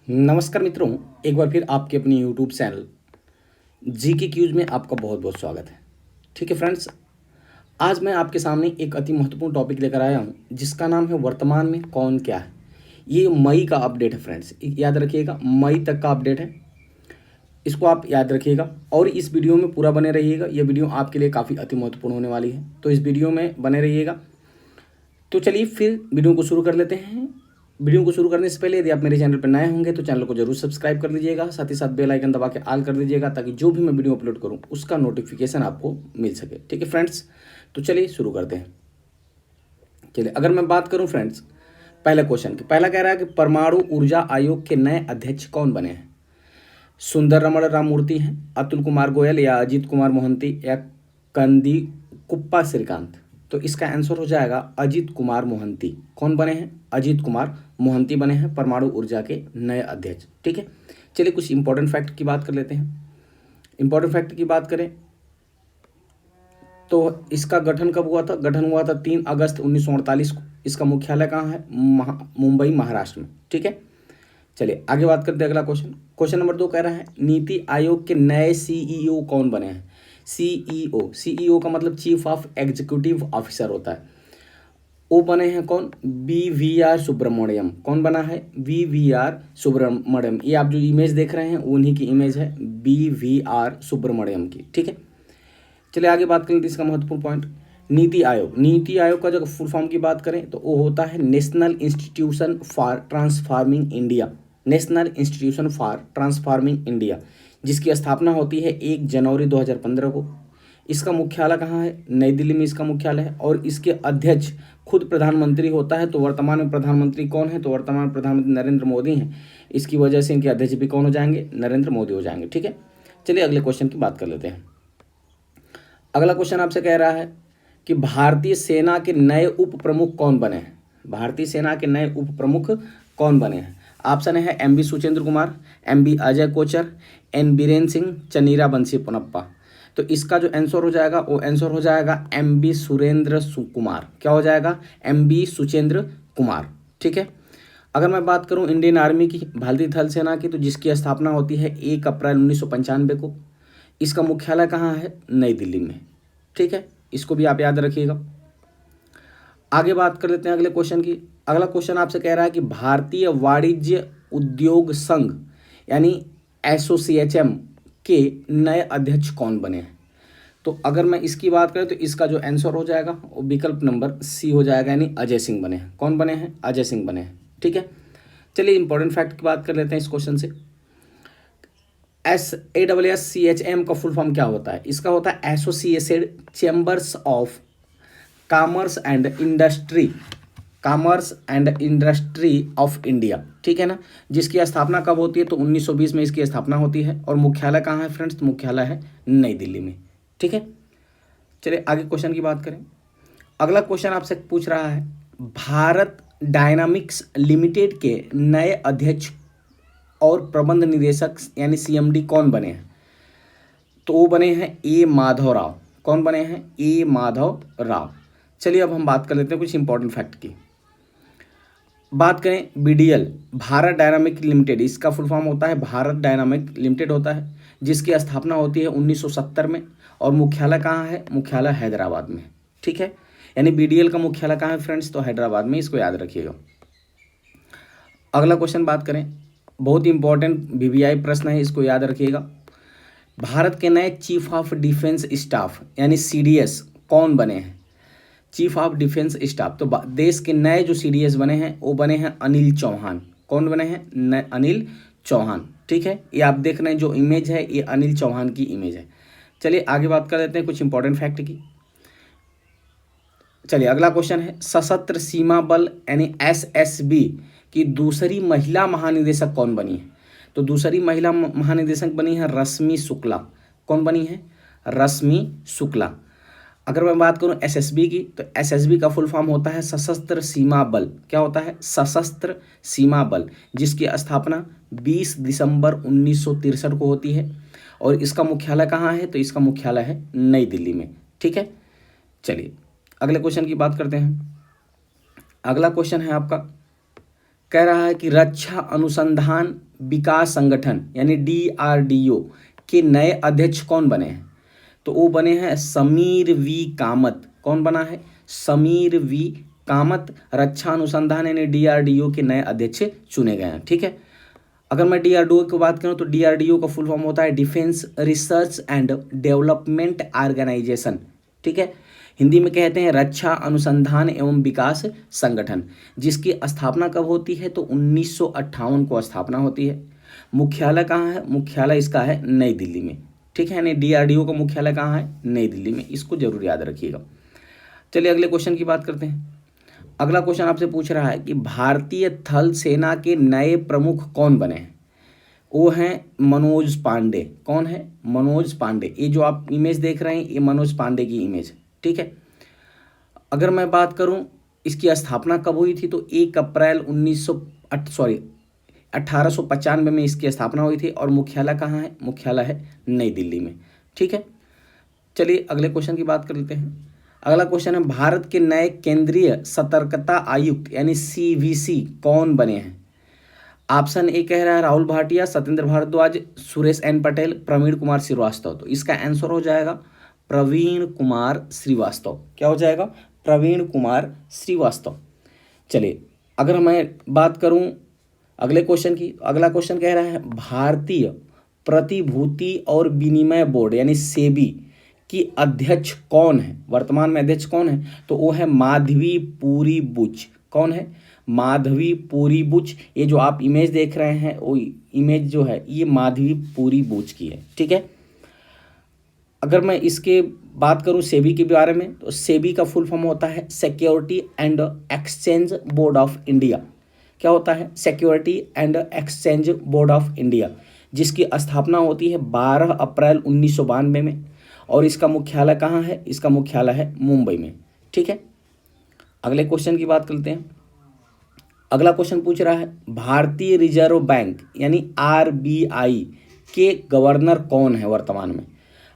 नमस्कार मित्रों, एक बार फिर आपके अपनी यूट्यूब चैनल जी के क्यूज में आपका बहुत बहुत स्वागत है। ठीक है फ्रेंड्स, आज मैं आपके सामने एक अति महत्वपूर्ण टॉपिक लेकर आया हूं जिसका नाम है वर्तमान में कौन क्या है। ये मई का अपडेट है फ्रेंड्स, याद रखिएगा, मई तक का अपडेट है, इसको आप याद रखिएगा और इस वीडियो में पूरा बने रहिएगा। ये वीडियो आपके लिए काफ़ी अति महत्वपूर्ण होने वाली है, तो इस वीडियो में बने रहिएगा। तो चलिए फिर वीडियो को शुरू कर लेते हैं। वीडियो को शुरू करने से पहले यदि आप मेरे चैनल पर नए होंगे तो चैनल को जरूर सब्सक्राइब कर लीजिएगा, साथ ही साथ बेल आइकन दबा के ऑल कर दीजिएगा ताकि जो भी मैं वीडियो अपलोड करूं उसका नोटिफिकेशन आपको मिल सके। ठीक है फ्रेंड्स, तो चलिए शुरू करते हैं। चलिए, अगर मैं बात करूं फ्रेंड्स पहले क्वेश्चन की, पहला कह रहा है कि परमाणु ऊर्जा आयोग के नए अध्यक्ष कौन बने हैं। सुंदर रमण राममूर्ति हैं, अतुल कुमार गोयल या अजीत कुमार मोहंती या कंदी कुप्पा श्रीकांत। तो इसका आंसर हो जाएगा अजीत कुमार मोहंती। कौन बने हैं? अजीत कुमार मोहंती बने हैं परमाणु ऊर्जा के नए अध्यक्ष। ठीक है, चलिए कुछ इंपॉर्टेंट फैक्ट की बात कर लेते हैं। इंपॉर्टेंट फैक्ट की बात करें तो इसका गठन कब हुआ था? गठन हुआ था 3 अगस्त 1948 को। इसका मुख्यालय कहाँ है? मुंबई महाराष्ट्र में। ठीक है, चलिए आगे बात करते हैं। अगला क्वेश्चन, क्वेश्चन नंबर 2 कह रहा है नीति आयोग के नए सीईओ कौन बने हैं। सीईओ, सीईओ का मतलब चीफ ऑफ एग्जीक्यूटिव ऑफिसर होता है। वो बने हैं कौन? BVR सुब्रमण्यम। कौन बना है? BVR सुब्रमण्यम। ये आप जो इमेज देख रहे हैं उन्हीं की इमेज है, BVR सुब्रमण्यम की। ठीक है, चलिए आगे बात करें इसका महत्वपूर्ण पॉइंट, नीति आयोग। नीति आयोग का जो फुल फॉर्म की बात करें तो वो होता है national institution for transforming India. National institution for transforming India, जिसकी स्थापना होती है 1 जनवरी 2015 को। इसका मुख्यालय कहाँ है? नई दिल्ली में इसका मुख्यालय है और इसके अध्यक्ष खुद प्रधानमंत्री होता है। तो वर्तमान में प्रधानमंत्री कौन है? तो वर्तमान प्रधानमंत्री नरेंद्र मोदी हैं। इसकी वजह से इनके अध्यक्ष भी कौन हो जाएंगे? नरेंद्र मोदी हो जाएंगे। ठीक है, चलिए अगले क्वेश्चन की बात कर लेते हैं। अगला क्वेश्चन आपसे कह रहा है कि भारतीय सेना के नए उप प्रमुख कौन बने हैं। भारतीय सेना के नए उप प्रमुख कौन बने हैं? ऑप्शन है MB Suchendra Kumar, MB Ajay Kochhar, N Biren Singh, Chanira बंसी पुनप्पा। तो इसका जो आंसर हो जाएगा वो आंसर हो जाएगा MB सुरेंद्र कुमार। क्या हो जाएगा? MB सुचेंद्र कुमार। ठीक है, अगर मैं बात करूं इंडियन आर्मी की, भारतीय थल सेना की, तो जिसकी स्थापना होती है 1 अप्रैल 1995 को। इसका मुख्यालय कहाँ है? नई दिल्ली में। ठीक है, इसको भी आप याद रखिएगा। आगे बात कर लेते हैं अगले क्वेश्चन की। अगला क्वेश्चन आपसे कह रहा है कि भारतीय वाणिज्य उद्योग संघ यानी एसोसिएचएम के नए अध्यक्ष कौन बने हैं। तो अगर मैं इसकी बात करें तो इसका जो आंसर हो जाएगा वो विकल्प नंबर सी हो जाएगा, यानी अजय सिंह बने हैं। कौन बने हैं? अजय सिंह बने हैं। ठीक है, चलिए इंपॉर्टेंट फैक्ट की बात कर लेते हैं इस क्वेश्चन से। SASSCHM का फुल फॉर्म क्या होता है? इसका होता है associated chambers of commerce and industry, commerce and industry of India. ठीक है ना, जिसकी स्थापना कब होती है? तो 1920 में इसकी स्थापना होती है और मुख्यालय कहाँ है फ्रेंड्स? तो मुख्यालय है नई दिल्ली में। ठीक है, चलिए आगे क्वेश्चन की बात करें। अगला क्वेश्चन आपसे पूछ रहा है भारत डायनामिक्स लिमिटेड के नए अध्यक्ष और प्रबंध निदेशक यानी CMD कौन बने हैं। तो वो बने हैं A माधव राव। कौन बने हैं? A माधव राव। चलिए अब हम बात कर लेते हैं कुछ इंपॉर्टेंट फैक्ट की। बात करें BDL, भारत डायनामिक लिमिटेड, इसका फुल फॉर्म होता है भारत डायनामिक लिमिटेड होता है, जिसकी स्थापना होती है 1970 में और मुख्यालय कहाँ है? मुख्यालय हैदराबाद में। ठीक है, यानी BDL का मुख्यालय कहाँ है फ्रेंड्स? तो हैदराबाद में, इसको याद रखिएगा। अगला क्वेश्चन बात करें, बहुत इंपॉर्टेंट VVI प्रश्न है, इसको याद रखिएगा। भारत के नए चीफ ऑफ डिफेंस स्टाफ यानी CDS कौन बने हैं? चीफ ऑफ डिफेंस स्टाफ, तो देश के नए जो CDS बने हैं वो बने हैं अनिल चौहान। कौन बने हैं? अनिल चौहान। ठीक है, ये आप देख रहे हैं जो इमेज है ये अनिल चौहान की इमेज है। चलिए आगे बात कर लेते हैं कुछ इंपॉर्टेंट फैक्ट की। चलिए अगला क्वेश्चन है सशस्त्र सीमा बल यानी SSB की दूसरी महिला महानिदेशक कौन बनी है। तो दूसरी महिला महानिदेशक बनी है रश्मि शुक्ला। कौन बनी है? रश्मि शुक्ला। अगर मैं बात करूं SSB की, तो SSB का फुल फॉर्म होता है सशस्त्र सीमा बल। क्या होता है? सशस्त्र सीमा बल, जिसकी स्थापना 20 दिसंबर 1963 को होती है और इसका मुख्यालय कहाँ है? तो इसका मुख्यालय है नई दिल्ली में। ठीक है, चलिए अगले क्वेश्चन की बात करते हैं। अगला क्वेश्चन है आपका कह रहा है कि रक्षा अनुसंधान विकास संगठन यानी DRDO के नए अध्यक्ष कौन बने हैं? तो वो बने हैं समीर वी कामत। कौन बना है? समीर वी कामत रक्षा अनुसंधान यानी DRDO के नए अध्यक्ष चुने गए हैं। ठीक है। अगर मैं DRDO की बात करूं तो DRDO का फुल फॉर्म होता है defence research and development organisation. ठीक है। हिंदी में कहते हैं रक्षा अनुसंधान एवं विकास संगठन, जिसकी स्थापना कब होती है? तो 1958 को स्थापना होती है। मुख्यालय कहाँ है? मुख्यालय इसका है नई दिल्ली में। ठीक है। यानी DRDO का मुख्यालय कहाँ है? नई दिल्ली में। इसको जरूर याद रखिएगा। चलिए अगले क्वेश्चन की बात करते हैं। अगला क्वेश्चन आपसे पूछ रहा है कि भारतीय थल सेना के नए प्रमुख कौन बने हैं? वो हैं मनोज पांडे। कौन है? मनोज पांडे। ये जो आप इमेज देख रहे हैं ये मनोज पांडे की इमेज है। ठीक है। अगर मैं बात करूं इसकी स्थापना कब हुई थी तो 1 अप्रैल 1895 में इसकी स्थापना हुई थी। और मुख्यालय कहाँ है? मुख्यालय है नई दिल्ली में। ठीक है। चलिए अगले क्वेश्चन की बात कर लेते हैं। अगला क्वेश्चन है भारत के नए केंद्रीय सतर्कता आयुक्त यानी CVC कौन बने हैं? ऑप्शन ए कह रहा है राहुल भाटिया, सत्येंद्र भारद्वाज, सुरेश N पटेल, प्रवीण कुमार श्रीवास्तव। तो इसका आंसर हो जाएगा प्रवीण कुमार श्रीवास्तव। क्या हो जाएगा? प्रवीण कुमार श्रीवास्तव। चलिए अगर मैं बात करूं अगले क्वेश्चन की, अगला क्वेश्चन कह रहा है भारतीय प्रतिभूति और विनिमय बोर्ड यानी सेबी की अध्यक्ष कौन है? वर्तमान में अध्यक्ष कौन है? तो वो है माधवी पुरी बुच। कौन है? माधवी पुरी बुच। ये जो आप इमेज देख रहे हैं वो इमेज जो है ये माधवी पुरी बुच की है। ठीक है। अगर मैं इसके बात करूं सेबी के बारे में तो सेबी का फुल फॉर्म होता है security and exchange board of India. क्या होता है? Security and exchange board of India, जिसकी स्थापना होती है 12 अप्रैल 1992 में। और इसका मुख्यालय कहाँ है? इसका मुख्यालय है मुंबई में। ठीक है। अगले क्वेश्चन की बात करते हैं। अगला क्वेश्चन पूछ रहा है भारतीय रिजर्व बैंक यानी RBI के गवर्नर कौन है वर्तमान में?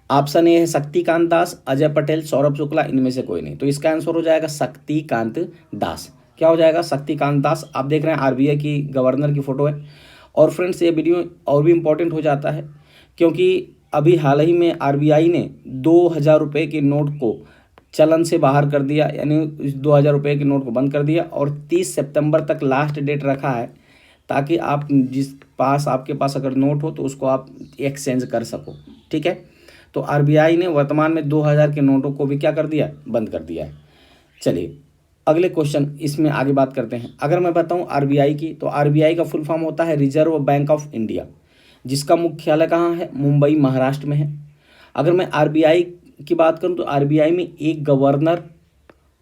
ऑप्शन ए है शक्तिकांत दास, अजय पटेल, सौरभ शुक्ला, इनमें से कोई नहीं। तो इसका आंसर हो जाएगा शक्तिकांत दास। क्या हो जाएगा? शक्तिकांत दास। आप देख रहे हैं RBI की गवर्नर की फोटो है। और फ्रेंड्स ये वीडियो और भी इम्पोर्टेंट हो जाता है क्योंकि अभी हाल ही में RBI ने 2000 रुपये के नोट को चलन से बाहर कर दिया, यानी 2000 रुपये के नोट को बंद कर दिया। और 30 सितंबर तक लास्ट डेट रखा है ताकि आप आपके पास अगर नोट हो तो उसको आप एक्सचेंज कर सको। ठीक है। तो RBI ने वर्तमान में 2000 के नोटों को भी क्या कर दिया? बंद कर दिया है। चलिए अगले क्वेश्चन इसमें आगे बात करते हैं। अगर मैं बताऊं RBI की तो RBI का फुल फॉर्म होता है रिजर्व बैंक ऑफ इंडिया, जिसका मुख्यालय कहाँ है? मुंबई महाराष्ट्र में है। अगर मैं RBI की बात करूं तो RBI में एक गवर्नर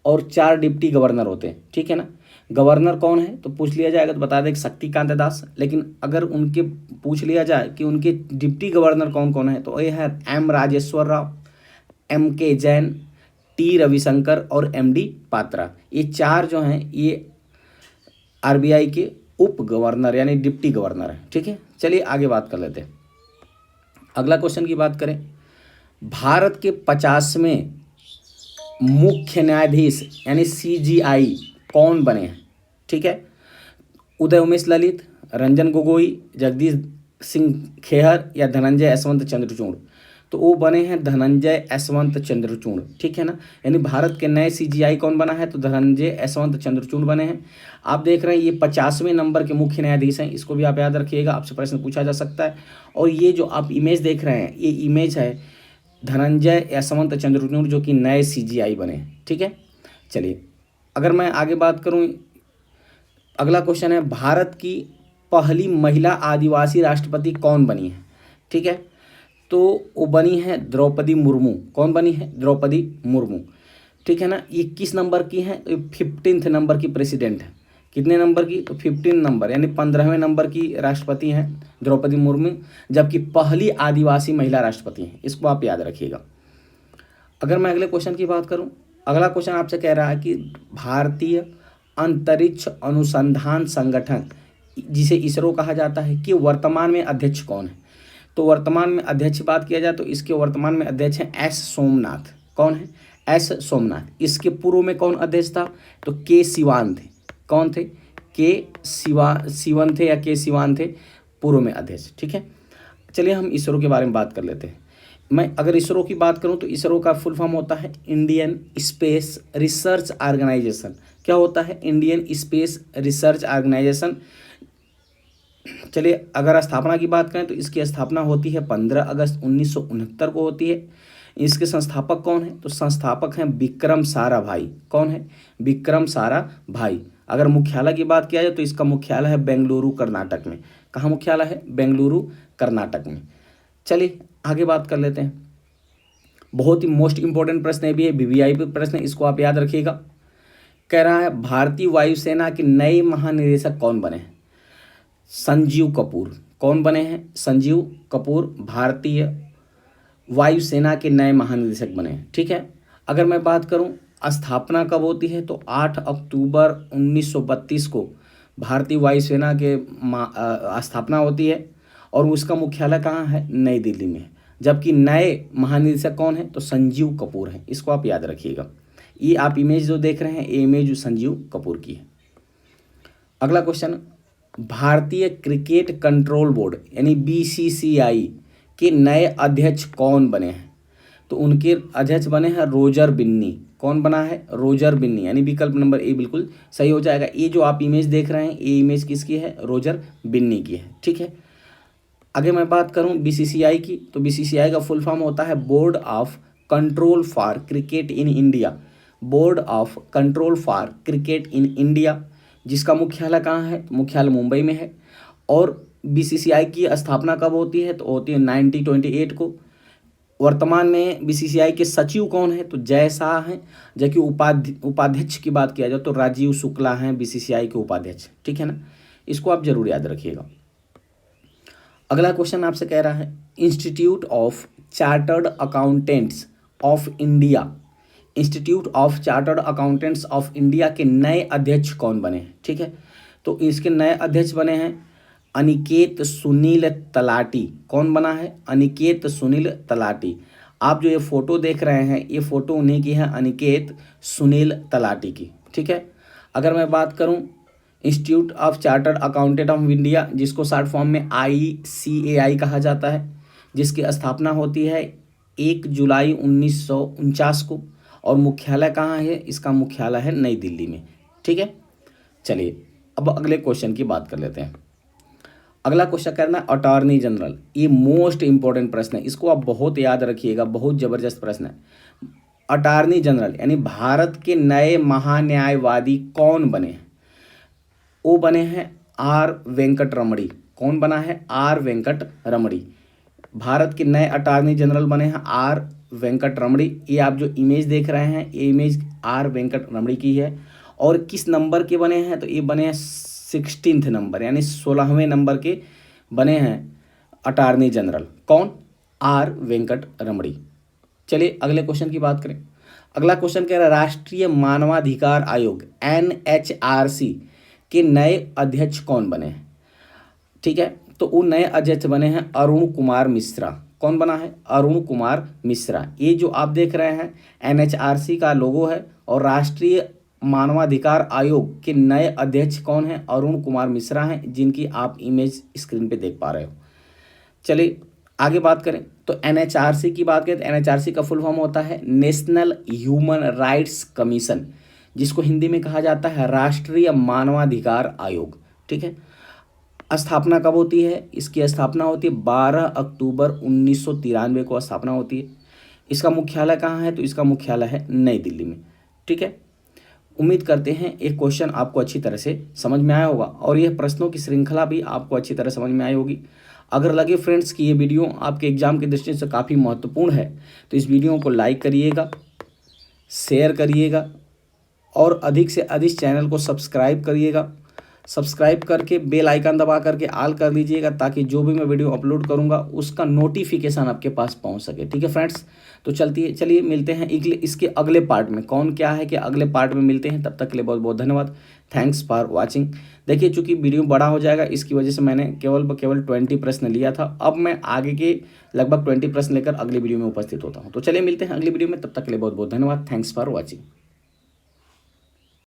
और 4 डिप्टी गवर्नर होते हैं। ठीक है ना। गवर्नर कौन है तो पूछ लिया जाएगा तो बता दें शक्तिकांत दास। लेकिन अगर उनके पूछ लिया जाए कि उनके डिप्टी गवर्नर कौन कौन है तो ये है M Rajeshwar Rao, MK Jain, T Ravishankar और MD पात्रा। ये 4 जो हैं ये RBI के उप गवर्नर यानी डिप्टी गवर्नर है। ठीक है। चलिए आगे बात कर लेते हैं। अगला क्वेश्चन की बात करें। भारत के 50वें मुख्य न्यायाधीश यानी CJI कौन बने हैं? ठीक है। उदय उमेश ललित, रंजन गोगोई, जगदीश सिंह खेहर या धनंजय यशवंत चंद्रचूड़। तो वो बने हैं धनंजय यशवंत चंद्रचूड़। ठीक है ना। यानी भारत के नए CJI कौन बना है तो धनंजय यशवंत चंद्रचूड़ बने हैं। आप देख रहे हैं ये 50वें नंबर के मुख्य न्यायाधीश हैं। इसको भी आप याद रखिएगा, आपसे प्रश्न पूछा जा सकता है। और ये जो आप इमेज देख रहे हैं ये इमेज है धनंजय यशवंत चंद्रचूड़ जो कि नए CJI बने हैं। ठीक है। चलिए अगर मैं आगे बात करूं अगला क्वेश्चन है भारत की पहली महिला आदिवासी राष्ट्रपति कौन बनी है? ठीक है। तो वो बनी है द्रौपदी मुर्मू। कौन बनी है? द्रौपदी मुर्मू। ठीक है ना। ये किस नंबर की है? 15 नंबर की प्रेसिडेंट है। कितने नंबर की? तो 15 नंबर यानी 15वें नंबर की राष्ट्रपति हैं द्रौपदी मुर्मू, जबकि पहली आदिवासी महिला राष्ट्रपति हैं। इसको आप याद रखिएगा। अगर मैं अगले क्वेश्चन की बात करूं, अगला क्वेश्चन आपसे कह रहा है कि भारतीय अंतरिक्ष अनुसंधान संगठन जिसे इसरो कहा जाता है कि वर्तमान में अध्यक्ष कौन है? तो वर्तमान में अध्यक्ष बात किया जाए तो इसके वर्तमान में अध्यक्ष हैं S सोमनाथ। कौन है? S सोमनाथ। इसके पूर्व में कौन अध्यक्ष था? तो K सिवान थे। कौन थे? सिवन थे या के सिवान थे पूर्व में अध्यक्ष। ठीक है, चलिए हम इसरो के बारे में बात कर लेते हैं। मैं अगर इसरो की बात करूं तो इसरो का फुल फॉर्म होता है इंडियन स्पेस रिसर्च ऑर्गेनाइजेशन। क्या होता है? Indian space research organisation. चलिए अगर स्थापना की बात करें तो इसकी स्थापना होती है 15 अगस्त 1969 को होती है। इसके संस्थापक कौन है? तो संस्थापक हैं विक्रम साराभाई। कौन है? विक्रम साराभाई। अगर मुख्यालय की बात किया जाए तो इसका मुख्यालय है बेंगलुरु कर्नाटक में। कहाँ मुख्यालय है? बेंगलुरु कर्नाटक में। चलिए आगे बात कर लेते हैं। बहुत ही मोस्ट इंपॉर्टेंट प्रश्न भी है, वीवीआईपी प्रश्न, इसको आप याद रखिएगा। कह रहा है भारतीय वायुसेना के नए महानिदेशक कौन बने हैं? संजीव कपूर। कौन बने हैं? संजीव कपूर भारतीय वायुसेना के नए महानिदेशक बने हैं। ठीक है, अगर मैं बात करूं स्थापना कब होती है तो 8 अक्टूबर 1932 को भारतीय वायुसेना के स्थापना होती है और उसका मुख्यालय कहाँ है? नई दिल्ली में। जबकि नए महानिदेशक कौन है? तो संजीव कपूर हैं। इसको आप याद रखिएगा। ये आप इमेज जो देख रहे हैं ये इमेज संजीव कपूर की है। अगला क्वेश्चन, भारतीय क्रिकेट कंट्रोल बोर्ड यानी बीसीसीआई के नए अध्यक्ष कौन बने हैं? तो उनके अध्यक्ष बने हैं रोजर बिन्नी। कौन बना है? रोजर बिन्नी, यानी विकल्प नंबर ए बिल्कुल सही हो जाएगा। ये जो आप इमेज देख रहे हैं ये इमेज किसकी है? रोजर बिन्नी की है। ठीक है, आगे मैं बात करूं बीसीसीआई की तो बीसीसीआई का फुल फॉर्म होता है board of control for cricket in India. Board of control for cricket in India, जिसका मुख्यालय कहाँ है? मुख्यालय मुंबई में है। और बीसीसीआई की स्थापना कब होती है? तो होती है 1928 को। वर्तमान में बीसीसीआई के सचिव कौन है? तो जय शाह हैं। जबकि उपाध्यक्ष की बात किया जाए तो राजीव शुक्ला हैं बीसीसीआई के उपाध्यक्ष। ठीक है ना, इसको आप जरूर याद रखिएगा। अगला क्वेश्चन आपसे कह रहा है institute of chartered accountants of India, institute of chartered accountants of India के नए अध्यक्ष कौन बने हैं? ठीक है, तो इसके नए अध्यक्ष बने हैं अनिकेत सुनील तलाटी। कौन बना है? अनिकेत सुनील तलाटी। आप जो ये फोटो देख रहे हैं ये फोटो उन्हीं की है, अनिकेत सुनील तलाटी की। ठीक है, अगर मैं बात करूं institute of chartered accountant of India, जिसको शॉर्ट फॉर्म में ICAI कहा जाता है, जिसकी स्थापना होती है 1 जुलाई 1949 को और मुख्यालय कहाँ है? इसका मुख्यालय है नई दिल्ली में। ठीक है, चलिए अब अगले क्वेश्चन की बात कर लेते हैं। अगला क्वेश्चन करना है अटॉर्नी जनरल। ये मोस्ट इंपॉर्टेंट प्रश्न है, इसको आप बहुत याद रखिएगा, बहुत जबरदस्त प्रश्न है। अटॉर्नी जनरल यानी भारत के नए महान्यायवादी कौन बने हैं? वो बने हैं R वेंकट रमणी। कौन बना है? R वेंकट रमणी। भारत के नए अटॉर्नी जनरल बने हैं R वेंकट रमणी। ये आप जो इमेज देख रहे हैं ये इमेज R वेंकट रमणी की है। और किस नंबर के बने हैं? तो ये बने हैं 16th नंबर यानी 16वें नंबर के बने हैं अटॉर्नी जनरल। कौन? R वेंकट रमणी। चलिए अगले क्वेश्चन की बात करें। अगला क्वेश्चन कह रहा है राष्ट्रीय मानवाधिकार आयोग NHRC के नए अध्यक्ष कौन बने हैं? ठीक है, तो वो नए अध्यक्ष बने हैं अरुण कुमार मिश्रा। कौन बना है? अरुण कुमार मिश्रा। ये जो आप देख रहे हैं NHRC का लोगो है और राष्ट्रीय मानवाधिकार आयोग के नए अध्यक्ष कौन हैं? अरुण कुमार मिश्रा हैं, जिनकी आप इमेज स्क्रीन पे देख पा रहे हो। चलिए आगे बात करें तो NHRC की बात करें तो NHRC का फुल फॉर्म होता है नेशनल ह्यूमन राइट्स कमीशन, जिसको हिंदी में कहा जाता है राष्ट्रीय मानवाधिकार आयोग। ठीक है, स्थापना कब होती है? इसकी स्थापना होती है 12 अक्टूबर 1993 को स्थापना होती है। इसका मुख्यालय कहाँ है? तो इसका मुख्यालय है नई दिल्ली में। ठीक है, उम्मीद करते हैं एक क्वेश्चन आपको अच्छी तरह से समझ में आया होगा और यह प्रश्नों की श्रृंखला भी आपको अच्छी तरह समझ में आई होगी। अगर लगे फ्रेंड्स कि ये वीडियो आपके एग्जाम की दृष्टि से काफ़ी महत्वपूर्ण है तो इस वीडियो को लाइक करिएगा, शेयर करिएगा और अधिक से अधिक चैनल को सब्सक्राइब करिएगा। सब्सक्राइब करके बेल आइकन दबा करके ऑल कर लीजिएगा ताकि जो भी मैं वीडियो अपलोड करूंगा उसका नोटिफिकेशन आपके पास पहुंच सके। ठीक है फ्रेंड्स, तो चलिए मिलते हैं इसके अगले पार्ट में। कौन क्या है कि अगले पार्ट में मिलते हैं, तब तक के लिए बहुत बहुत धन्यवाद। Thanks for watching. देखिए चूंकि वीडियो बड़ा हो जाएगा इसकी वजह से मैंने केवल 20 प्रश्न लिया था। अब मैं आगे के लगभग 20 प्रश्न लेकर अगले वीडियो में उपस्थित होता हूँ। तो चलिए मिलते हैं अगली वीडियो में, तब तक के लिए बहुत बहुत धन्यवाद। Thanks for watching.